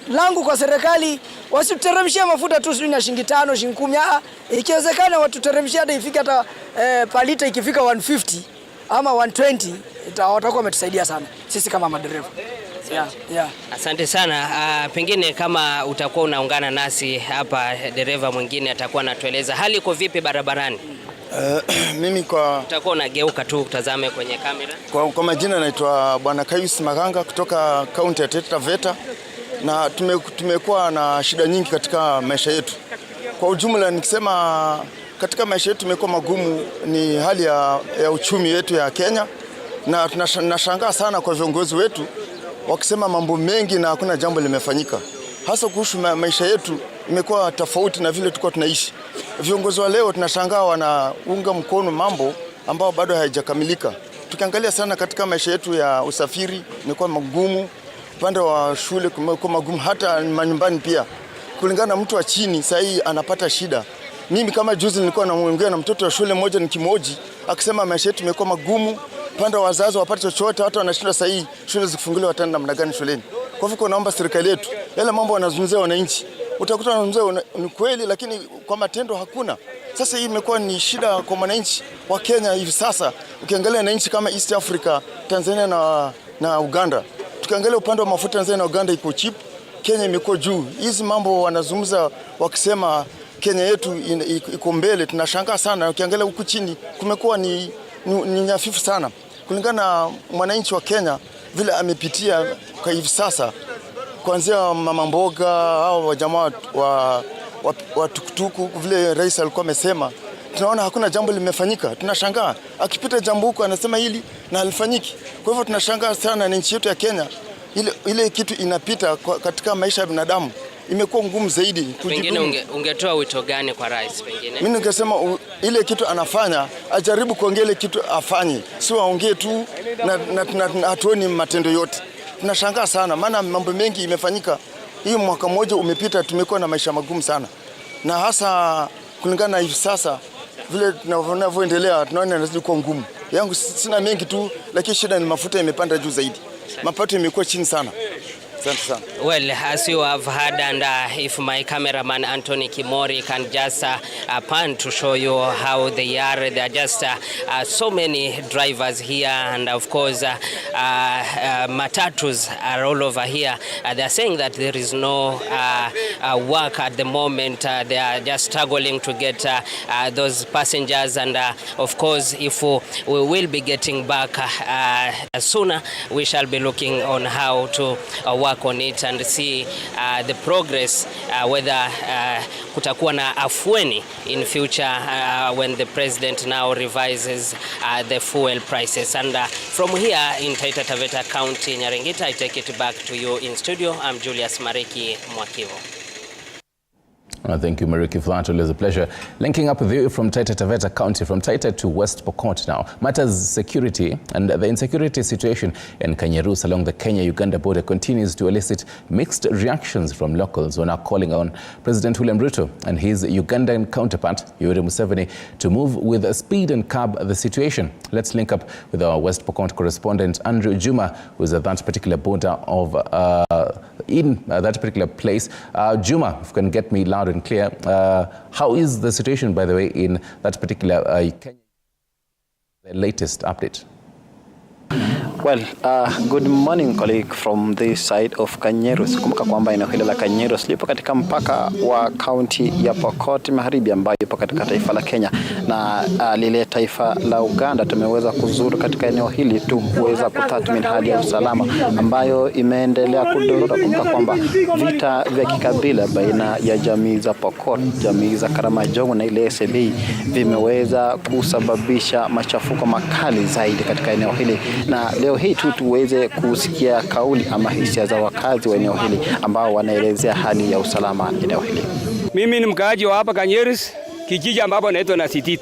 langu kwa serikali, wasituteremshie mafuta tu na shilingi 5, shilingi 10. Ikiwezekana watuteremshie hata ifike hata palita ikifika 150 ama 120, watakuwa wametusaidia sana sisi kama madereva. Yeah. Asante sana. Pengine kama utakuwa unaungana nasi hapa, dereva mwingine atakuwa anatueleza hali iko vipi barabarani. Mimi utakuwa unageuka tu utazame kwenye kamera. Kwa majina naitwa Bwana Kayus Maganga kutoka kaunti ya Taita Taveta, na tumekuwa na shida nyingi katika maisha yetu. Kwa ujumla nikisema katika maisha yetu tumekuwa magumu, ni hali ya uchumi wetu ya Kenya, na tunashangaa sana kwa viongozi wetu wakisema mambo mengi na hakuna jambo limefanyika. Hasa kuhusu maisha yetu imekuwa tofauti na vile tulikuwa tunaishi. Viongozi wa leo tunashangaa wanaunga mkono mambo ambao bado hayajakamilika. Tukiangalia sana katika maisha yetu ya usafiri imekuwa magumu, upande wa shule kumekuwa magumu, hata manyumbani pia. Kulingana na mtu wa chini sasa hii anapata shida. Mimi kama juzi nilikuwa naongea na mtoto wa shule mmoja nikimoji akisema maisha yetu imekuwa magumu, upande wa wazazi wapate chochote, hata wanashinda sasa hii shule zikifunguliwa tena namna gani shuleni. Kwa hivyo naomba serikali yetu yale mambo wanazungumzia wananchi, utakuta wanazungumzia ni kweli, lakini kwa matendo hakuna. Sasa hii imekuwa ni shida kwa wananchi wa Kenya hivi sasa. Ukiangalia na nchi kama East Africa, Tanzania na Uganda, tukiangalia upande wa mafuta Tanzania na Uganda iko cheap, Kenya imekuwa juu. Hizi mambo wanazungumza wakisema Kenya yetu iko mbele, tunashangaa sana. Ukiangalia huku chini kumekuwa ni nyafifu sana. Kulingana na mwananchi wa Kenya vile amepitia kwa hivi sasa, kuanzia mama mboga au jamaa wa tukutuku, vile rais alikuwa amesema, tunaona hakuna jambo limefanyika. Tunashangaa akipita jambo huko anasema hili na halifanyiki. Kwa hivyo tunashangaa sana na nchi yetu ya Kenya, ile kitu inapita katika maisha ya binadamu imekuwa ngumu zaidi. Pengine ungetoa wito gani kwa rais pengine? Mimi ningesema ile kitu anafanya ajaribu kuongea ile kitu afanye, sio aongee tu na hatuoni matendo yote. Tunashangaa sana maana mambo mengi imefanyika. Hii mwaka mmoja umepita, tumekuwa na maisha magumu sana, na hasa kulingana na hivi sasa vile tunavyoendelea tunaona inazidi kuwa ngumu. Yangu sina mengi tu, lakini shida ni mafuta imepanda juu zaidi, mapato imekuwa chini sana. Well, as you have heard, and if my cameraman Anthony Kimori can just pan to show you how they are just so many drivers here, and of course matatus are all over here. They are saying that there is no work at the moment. They are just struggling to get those passengers, and of course if we will be getting back sooner, we shall be looking on how to work on it and see the progress, whether kutakuwa na afueni in future when the president now revises the fuel prices. And from here in Taita Taveta County, Nyaringita, I take it back to you in studio. I'm Julius Mariki Mwakivo. Thank you, Mariki, for that. Always a pleasure. Linking up with you from Taita Taveta County, from Taita to West Pokot now. Matters security and the insecurity situation in Kanyarus along the Kenya-Uganda border continues to elicit mixed reactions from locals who are now calling on President William Ruto and his Ugandan counterpart, Yoweri Museveni, to move with speed and curb the situation. Let's link up with our West Pokot correspondent, Andrew Juma, who is at that particular border of in that particular place. Juma, if you can get me loud and clear, how is the situation, by the way, in that particular Kenya? The latest update. Well, good morning colleague from this side of Kanyerus. Kumbuka kwamba eneo hili la Kanyerus lipo katika mpaka wa kaunti ya Pokot Magharibi ambayo ipo katika taifa la Kenya, na lile taifa la Uganda. Tumeweza kuzuru katika eneo hili tu kuweza kutathmini hali ya usalama ambayo imeendelea kudorora. Kumbuka kwamba vita vya kikabila baina ya jamii za Pokot, jamii za Karamajongo na ile SLA vimeweza kusababisha machafuko makali zaidi katika eneo hili, na leo hii tu tuweze kusikia kauli ama hisia za wakazi wa eneo hili ambao wanaelezea hali ya usalama eneo hili. Mimi ni mkaaji wa hapa Kanyerus, kijiji ambapo naitwa na Sitit,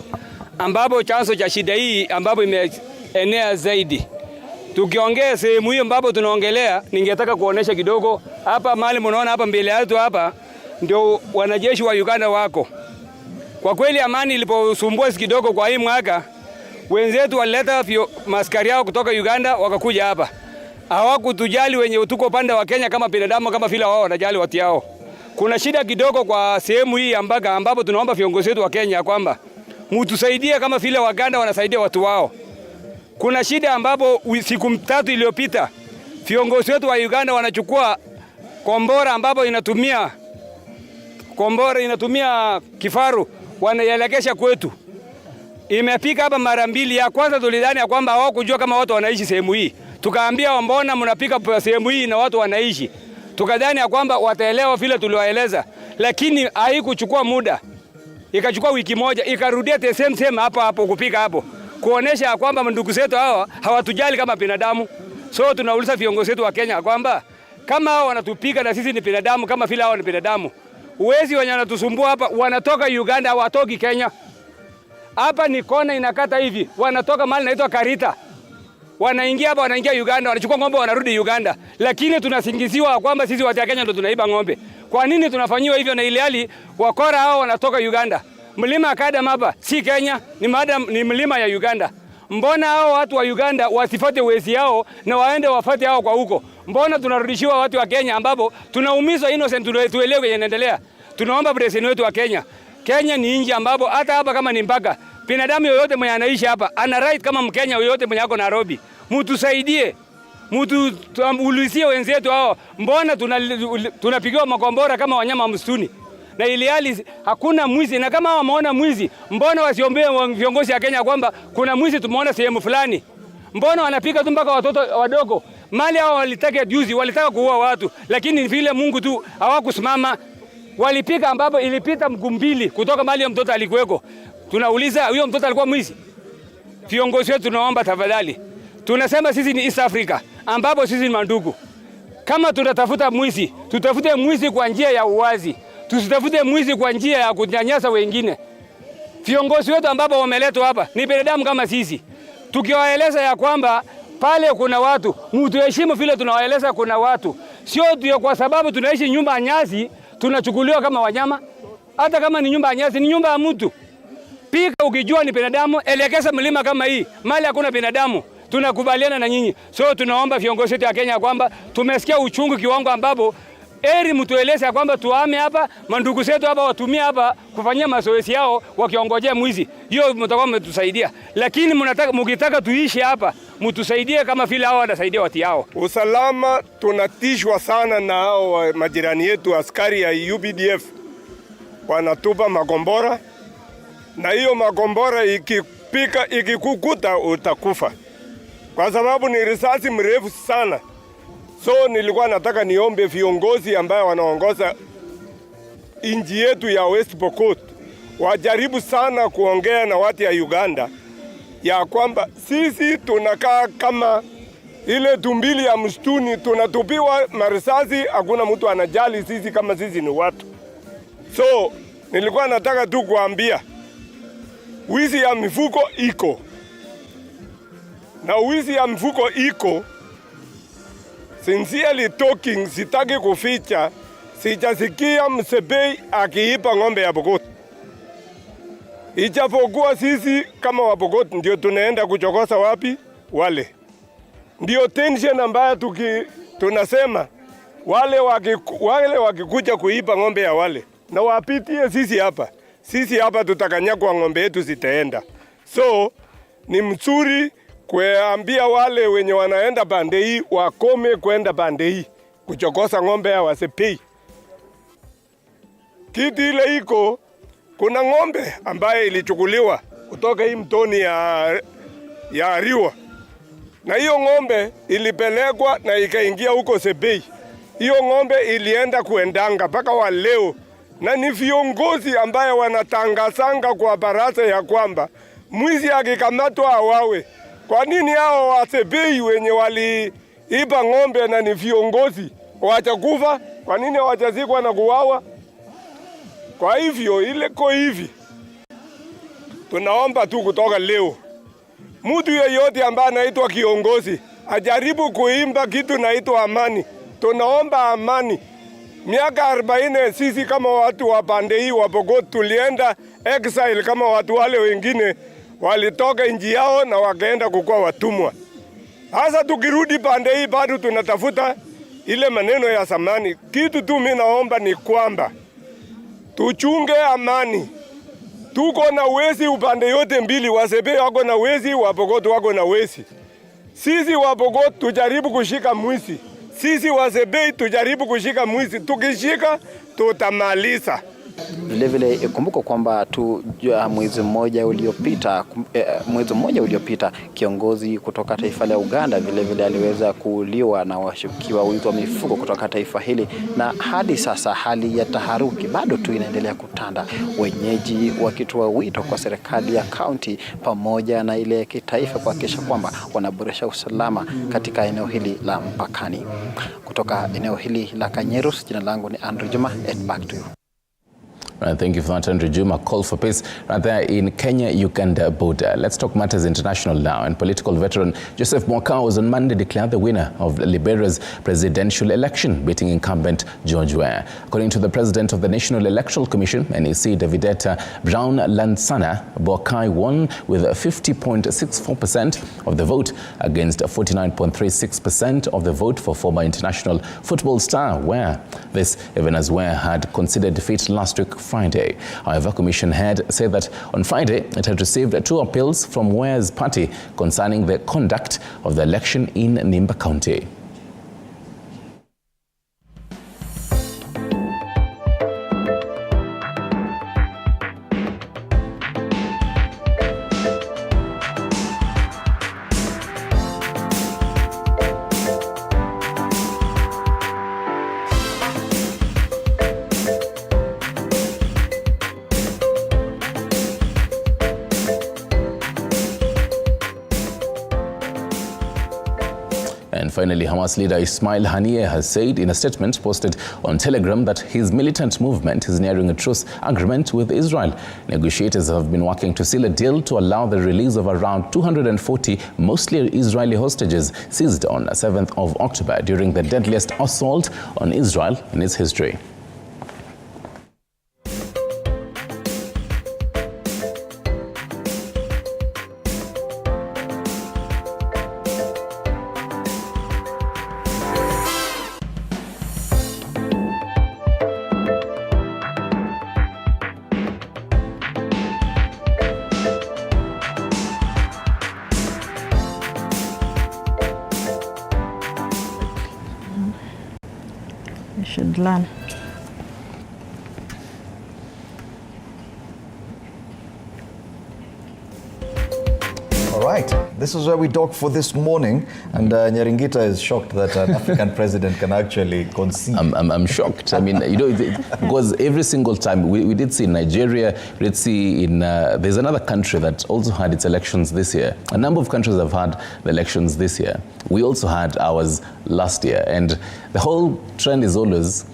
ambapo chanzo cha shida hii ambapo imeenea zaidi. Tukiongea sehemu hiyo ambapo tunaongelea, ningetaka kuonesha kidogo hapa mahali mnaona hapa mbele yetu hapa ndio wanajeshi wa Uganda wako. Kwa kweli amani iliposumbua kidogo kwa hii mwaka, wenzetu walileta maskari yao kutoka Uganda wakakuja hapa. Hawakutujali wenye tuko pande wa Kenya kama binadamu kama vile wao wanajali watu yao. Kuna shida kidogo kwa sehemu hii ambapo tunaomba viongozi wetu wa Kenya kwamba mtusaidie kama vile Waganda wanasaidia watu wao. Kuna shida ambapo siku 3 iliyopita viongozi wetu wa Uganda wanachukua kombora ambapo inatumia kifaru wanaelekesha kwetu. Imepika hapa mara mbili. Ya kwanza tulidhani ya kwamba hawakujua kama watu wanaishi sehemu hii. Tukaambia mbona mnapika sehemu hii na watu wanaishi. Tukadhani ya kwamba wataelewa vile tuliwaeleza, lakini haikuchukua muda. Ikachukua wiki moja, ikarudia the same hapo kupika hapo. Kuonesha ya kwamba ndugu zetu hawa hawatujali kama binadamu. So tunauliza viongozi wetu wa Kenya kwamba kama hao wanatupika na sisi ni binadamu kama vile hao ni binadamu. Uwezi wenye wanatusumbua hapa wanatoka Uganda, hawatoki Kenya. Hapa ni kona inakata hivi. Wanatoka mahali naitwa Karita. Wanaingia hapa, wanaingia Uganda, wanachukua ng'ombe wanarudi Uganda. Lakini tunasingiziwa kwamba sisi watu wa Kenya ndio tunaiba ng'ombe. Kwa nini tunafanyiwa hivyo na ile hali wakora hao wanatoka Uganda? Mlima Akadam hapa si Kenya, ni mlima ya Uganda. Mbona hao watu wa Uganda wasifuate wezi yao na waende wafuate hao kwa huko? Mbona tunarudishiwa watu wa Kenya ambapo tunaumizwa innocent tuelewe yenye inaendelea? Tunaomba president wetu wa Kenya. Kenya ni nchi ambapo hata hapa kama ni mpaka, binadamu yoyote mwenye anaishi hapa ana right kama Mkenya yoyote mwenye ako Nairobi. Mtusaidie. Mtuulizie wenzetu hao. Mbona tunapigiwa makombora kama wanyama msituni? Na ile hali hakuna mwizi, na kama wameona mwizi, mbona wasiombee viongozi wa Kenya kwamba kuna mwizi tumeona sehemu fulani? Mbona wanapiga tu mpaka watoto wadogo? Mali hao walitaka juzi, walitaka kuua watu, lakini vile Mungu tu hawakusimama. Walipika ambapo ilipita mguu mbili kutoka mali ya mtoto alikuweko. Tunauliza huyo mtoto alikuwa mwizi? Viongozi wetu tunaomba tafadhali. Tunasema sisi ni East Africa ambapo sisi ni mandugu. Kama tunatafuta mwizi, tutafute mwizi kwa njia ya uwazi. Tusitafute mwizi kwa njia ya kunyanyasa wengine. Viongozi wetu ambapo wameletwa hapa ni binadamu kama sisi. Tukiwaeleza ya kwamba pale kuna watu, mtuheshimu vile tunawaeleza kuna watu. Sio tu kwa sababu tunaishi nyumba ya nyasi, tunachukuliwa kama wanyama. Hata kama ni nyumba ya nyasi, ni nyumba ya mtu. Pika ukijua ni binadamu, elekeza mlima kama hii, mali hakuna binadamu. Tunakubaliana na nyinyi. So tunaomba viongozi wetu wa Kenya kwamba tumesikia uchungu kiwango ambapo eri mtueleze kwamba tuame hapa, mandugu zetu hapa watumie hapa kufanyia mazoezi yao wakiongojea mwizi. Hiyo mtakuwa mmetusaidia. Lakini mkitaka tuishi hapa, mtusaidie kama vile hao wanasaidia watu yao. Usalama tunatishwa sana na hao majirani yetu askari ya UPDF. Wanatupa makombora na hiyo makombora ikikukuta utakufa. Kwa sababu ni risasi mrefu sana. So nilikuwa nataka niombe viongozi ambao wanaongoza inji yetu ya West Pokot wajaribu sana kuongea na watu ya Uganda ya kwamba sisi tunakaa kama ile tumbili ya msituni, tunatupiwa marisasi, hakuna mtu anajali sisi kama sisi ni watu. So nilikuwa nataka tu kuambia wizi ya mifuko iko. Na wizi ya mifuko iko. Sincerely talking, sitaki kuficha, sijasikia Msebei akiipa ng'ombe ya Pokot. Ijapokuwa sisi kama wa Pokot ndio tunaenda kuchokosa wapi? Wale. Ndio tension ambayo tunasema wale wakikuja kuipa ng'ombe ya wale. Na wapitie sisi hapa. Sisi hapa tutakanyagwa ng'ombe yetu zitaenda. So ni mzuri kuambia wale wenye wanaenda pande hii wakome kwenda pande hii kuchokosa ng'ombe ya wasipei. Kitu ile iko, kuna ng'ombe ambaye ilichukuliwa kutoka hii mtoni ya Riwa. Na hiyo ng'ombe ilipelekwa na ikaingia huko Sebei. Hiyo ng'ombe ilienda kuendanga mpaka wa leo. Na ni viongozi ambaye wanatangazanga kwa baraza ya kwamba mwizi akikamatwa awawe. Kwa nini hao wasebei wenye waliiba ng'ombe na ni viongozi wachakufa? Kwa nini hawajazikwa na kuwawa? Kwa hivyo ile ko hivi. Tunaomba tu kutoka leo, mtu yeyote ambaye anaitwa kiongozi ajaribu kuimba kitu naitwa amani. Tunaomba amani. Miaka 40 sisi kama watu wa pande hii wa Pokot tulienda exile kama watu wale wengine walitoka nchi yao na wakaenda kukua watumwa. Hasa tukirudi pande hii bado tunatafuta ile maneno ya zamani. Kitu tu mimi naomba ni kwamba tuchunge amani. Tuko na wezi upande yote mbili, Wasebei wako na wezi, wa Pokot wako na wezi. Sisi wa Pokot tujaribu kushika mwizi. Sisi Wasebei tujaribu kushika mwizi. Tukishika tutamaliza. Vilevile kumbuka kwamba mwezi mmoja uliopita kiongozi kutoka taifa la Uganda vilevile aliweza kuuliwa na washukiwa wizi wa mifugo kutoka taifa hili, na hadi sasa hali ya taharuki bado tu inaendelea kutanda, wenyeji wakitoa wito kwa serikali ya kaunti pamoja na ile ya kitaifa kuhakikisha kwamba wanaboresha usalama katika eneo hili la mpakani. Kutoka eneo hili la Kanyerus, jina langu ni Andrew Juma, and back to you. Thank you for that, Andrew Juma. Call for peace right there in Kenya-Uganda border. Let's talk matters international now. And political veteran Joseph Mwaka was on Monday declared the winner of Liberia's presidential election, beating incumbent George Weah. According to the president of the National Electoral Commission, NEC, Davidetta Brown-Lansana, Boakai won with 50.64% of the vote against 49.36% of the vote for former international football star Weah. This even as Weah had conceded defeat last week Friday. However, Commission head said that on Friday it had received 2 appeals from Weah's party concerning the conduct of the election in Nimba County. And finally, Hamas leader Ismail Haniyeh has said in a statement posted on Telegram that his militant movement is nearing a truce agreement with Israel. Negotiators have been working to seal a deal to allow the release of around 240 mostly Israeli hostages seized on 7th of October during the deadliest assault on Israel in its history. Should learn. All right, this is where we dock for this morning, and Nyaringita is shocked that an African president can actually concede. I'm shocked. I mean, you know, because every single time we did see in Nigeria, we did see in there's another country that also had its elections this year. A number of countries have had the elections this year. We also had ours last year, and the whole trend is always